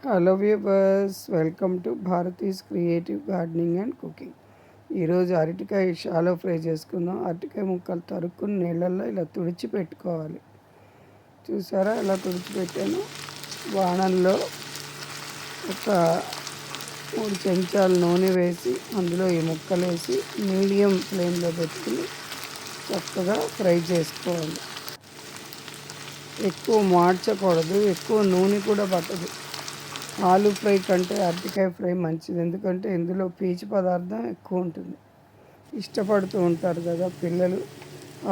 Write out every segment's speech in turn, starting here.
Hello viewers, welcome to Bharati's creative gardening and cooking. ఈరోజు అరటికాయ shallow fry చేసుకుందాం. అరటికాయ ముక్కలు తరుక్కుని నీళ్ళల్లో ఇలా తుడిచిపెట్టుకోవాలి. చూసారా ఇలా తుడిచిపెట్టాను. బాణంలో ఒక 3 చెంచాలు నూనె వేసి అందులో ఈ ముక్కలు వేసి మీడియం ఫ్లేమ్లో పెట్టుకుని చక్కగా ఫ్రై చేసుకోవాలి. ఎక్కువ మార్చకూడదు, ఎక్కువ నూనె కూడా పట్టదు. ఆలు ఫ్రై కంటే అరటికాయ ఫ్రై మంచిది, ఎందుకంటే ఇందులో పీచు పదార్థం ఎక్కువ ఉంటుంది. ఇష్టపడుతూ ఉంటారు కదా పిల్లలు.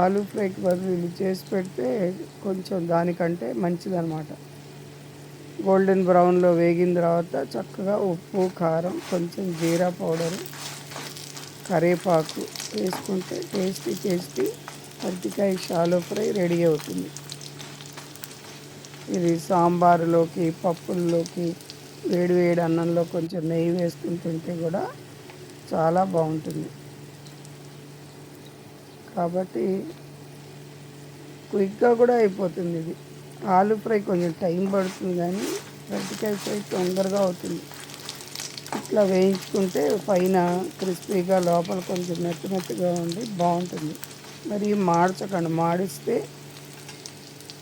ఆలు ఫ్రైకి బదులు ఇది చేసి పెడితే కొంచెం దానికంటే మంచిదన్నమాట. గోల్డెన్ బ్రౌన్లో వేగిన తర్వాత చక్కగా ఉప్పు, కారం, కొంచెం జీరా పౌడరు, కరివేపాకు వేసుకుంటే టేస్టీ అరటికాయ షాలో ఫ్రై రెడీ అవుతుంది. ఇది సాంబారులోకి, పప్పుల్లోకి, వేడి అన్నంలో కొంచెం నెయ్యి వేసుకుని తింటే కూడా చాలా బాగుంటుంది. కాబట్టి క్విక్గా కూడా అయిపోతుంది. ఇది ఆలు ఫ్రై కొంచెం టైం పడుతుంది, కానీ అరటికాయ ఫ్రై తొందరగా అవుతుంది. ఇట్లా వేయించుకుంటే పైన క్రిస్పీగా, లోపల కొంచెం మెత్తగా ఉండి బాగుంటుంది. మరి మాడ్చకండి, మాడిస్తే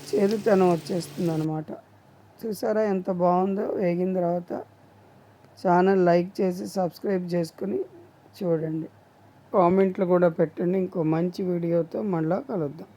చేదుతనం వచ్చేస్తుంది అన్నమాట. చూసారా ఎంత బాగుందో. వేగిన తర్వాత ఛానల్ లైక్ చేసి సబ్స్క్రైబ్ చేసుకుని చూడండి. కామెంట్లు కూడా పెట్టండి. ఇంకో మంచి వీడియోతో మళ్ళీ కలుద్దాం.